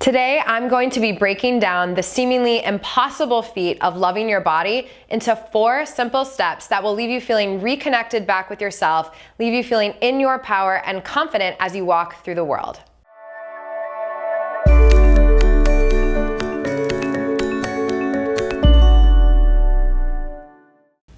Today, I'm going to be breaking down the seemingly impossible feat of loving your body into 4 simple steps that will leave you feeling reconnected back with yourself, leave you feeling in your power and confident as you walk through the world.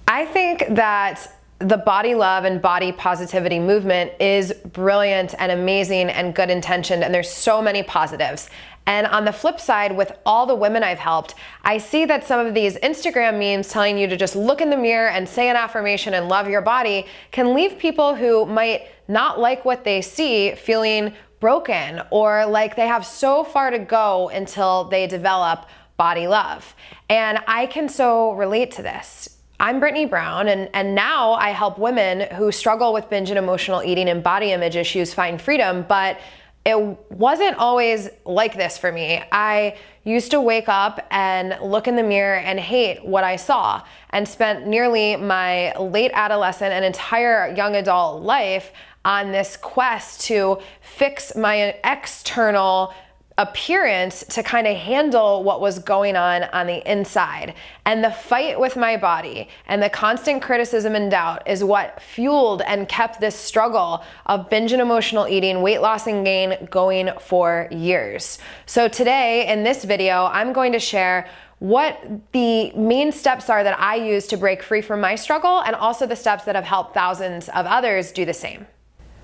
I think that the body love and body positivity movement is brilliant and amazing and good intentioned, and there's so many positives. And on the flip side, with all the women I've helped, I see that some of these Instagram memes telling you to just look in the mirror and say an affirmation and love your body can leave people who might not like what they see feeling broken, or like they have so far to go until they develop body love. And I can so relate to this. I'm Brittany Brown, and now I help women who struggle with binge and emotional eating and body image issues find freedom, but it wasn't always like this for me. I used to wake up and look in the mirror and hate what I saw, and spent nearly my late adolescent and entire young adult life on this quest to fix my external appearance to kind of handle what was going on the inside. And the fight with my body and the constant criticism and doubt is what fueled and kept this struggle of binge and emotional eating, weight loss and gain going for years. So today in this video, I'm going to share what the main steps are that I use to break free from my struggle, and also the steps that have helped thousands of others do the same.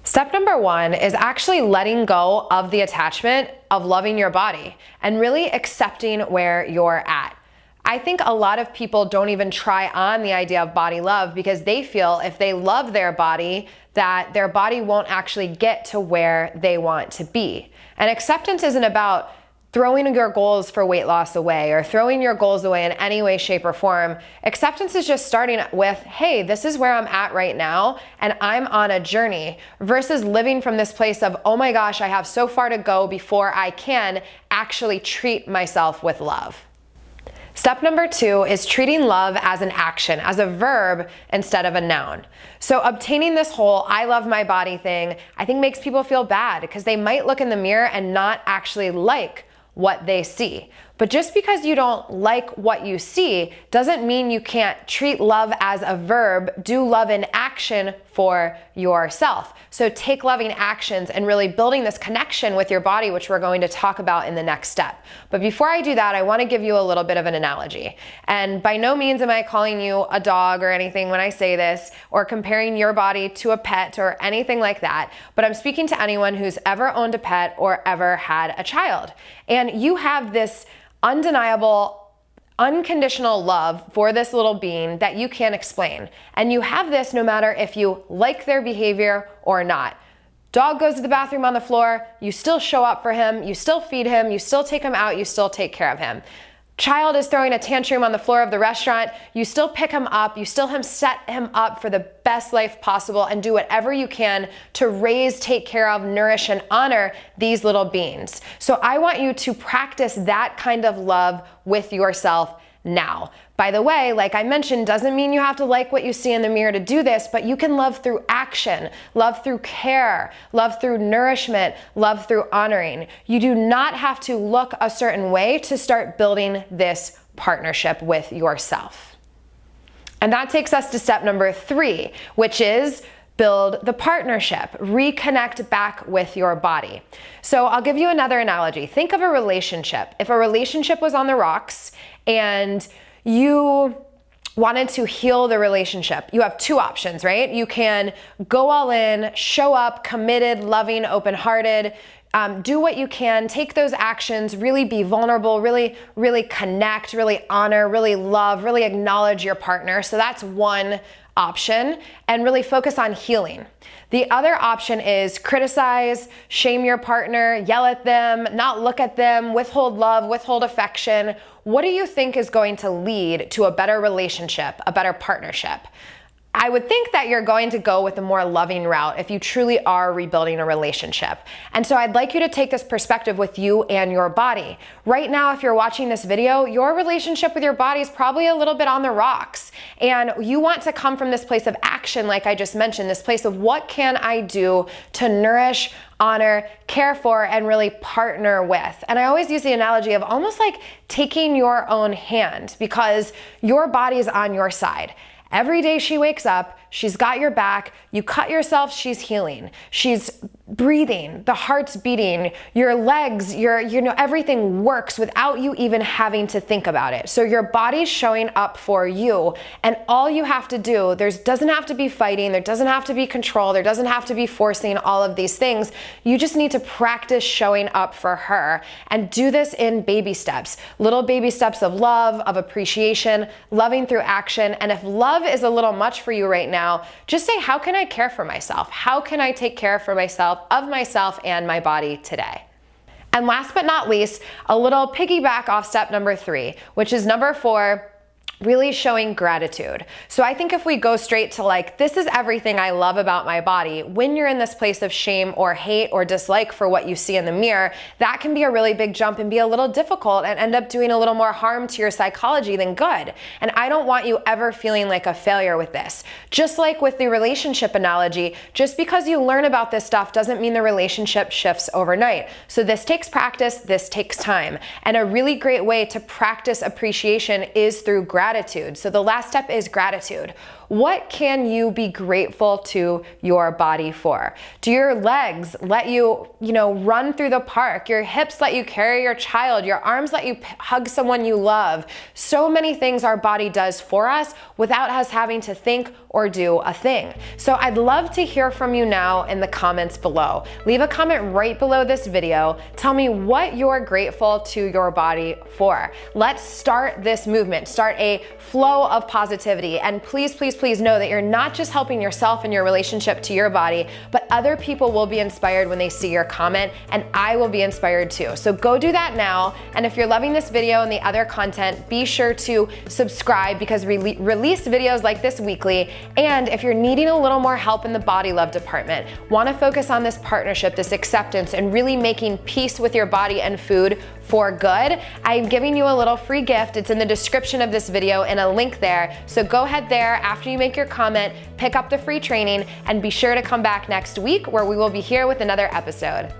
Step number 1 is actually letting go of the attachment of loving your body and really accepting where you're at. I think a lot of people don't even try on the idea of body love because they feel if they love their body, that their body won't actually get to where they want to be. And acceptance isn't about throwing your goals for weight loss away or throwing your goals away in any way, shape, or form. Acceptance is just starting with, hey, this is where I'm at right now, and I'm on a journey, versus living from this place of, oh my gosh, I have so far to go before I can actually treat myself with love. Step number 2 is treating love as an action, as a verb instead of a noun. So obtaining this whole I love my body thing, I think makes people feel bad because they might look in the mirror and not actually like what they see. But just because you don't like what you see doesn't mean you can't treat love as a verb, do love in action for yourself. So take loving actions and really building this connection with your body, which we're going to talk about in the next step. But before I do that, I want to give you a little bit of an analogy. And by no means am I calling you a dog or anything when I say this, or comparing your body to a pet or anything like that. But I'm speaking to anyone who's ever owned a pet or ever had a child. And you have this undeniable, unconditional love for this little being that you can't explain. And you have this no matter if you like their behavior or not. Dog goes to the bathroom on the floor, you still show up for him, you still feed him, you still take him out, you still take care of him. Child is throwing a tantrum on the floor of the restaurant, you still pick him up, you still set him up for the best life possible, and do whatever you can to raise, take care of, nourish, and honor these little beings. So I want you to practice that kind of love with yourself now. By the way, like I mentioned, doesn't mean you have to like what you see in the mirror to do this, but you can love through action, love through care, love through nourishment, love through honoring. You do not have to look a certain way to start building this partnership with yourself. And that takes us to step number 3, which is build the partnership, reconnect back with your body. So I'll give you another analogy. Think of a relationship. If a relationship was on the rocks and you wanted to heal the relationship, you have 2 options, right? You can go all in, show up, committed, loving, open-hearted, do what you can, take those actions, really be vulnerable, really connect, really honor, really love, really acknowledge your partner. So that's one option, and really focus on healing. The other option is criticize, shame your partner, yell at them, not look at them, withhold love, withhold affection. What do you think is going to lead to a better relationship, a better partnership? I would think that you're going to go with a more loving route if you truly are rebuilding a relationship. And so I'd like you to take this perspective with you and your body. Right now, if you're watching this video, your relationship with your body is probably a little bit on the rocks. And you want to come from this place of action, like I just mentioned, this place of what can I do to nourish, honor, care for, and really partner with. And I always use the analogy of almost like taking your own hand, because your body is on your side. Every day she wakes up, she's got your back, you cut yourself, she's healing. She's breathing, the heart's beating, your legs, everything works without you even having to think about it. So your body's showing up for you, and all you have to do, doesn't have to be fighting, there doesn't have to be control, there doesn't have to be forcing all of these things. You just need to practice showing up for her, and do this in baby steps, little baby steps of love, of appreciation, loving through action. And if love is a little much for you right now, just say, how can I care for myself? How can I take care for myself, of myself and my body today? And last but not least, a little piggyback off step number 3, which is number 4, really showing gratitude. So I think if we go straight to like, this is everything I love about my body, when you're in this place of shame or hate or dislike for what you see in the mirror, that can be a really big jump and be a little difficult and end up doing a little more harm to your psychology than good. And I don't want you ever feeling like a failure with this. Just like with the relationship analogy, just because you learn about this stuff doesn't mean the relationship shifts overnight. So this takes practice, this takes time. And a really great way to practice appreciation is through gratitude. So the last step is gratitude. What can you be grateful to your body for? Do your legs let you, run through the park? Your hips let you carry your child? Your arms let you hug someone you love? So many things our body does for us without us having to think or do a thing. So I'd love to hear from you now in the comments below. Leave a comment right below this video. Tell me what you're grateful to your body for. Let's start this movement. Start a flow of positivity. And please, please, please know that you're not just helping yourself and your relationship to your body, but other people will be inspired when they see your comment, and I will be inspired too. So go do that now. And if you're loving this video and the other content, be sure to subscribe, because we release videos like this weekly. And if you're needing a little more help in the body love department, want to focus on this partnership, this acceptance, and really making peace with your body and food for good, I'm giving you a little free gift. It's in the description of this video and a link there. So go ahead there after you make your comment, pick up the free training, and be sure to come back next week where we will be here with another episode.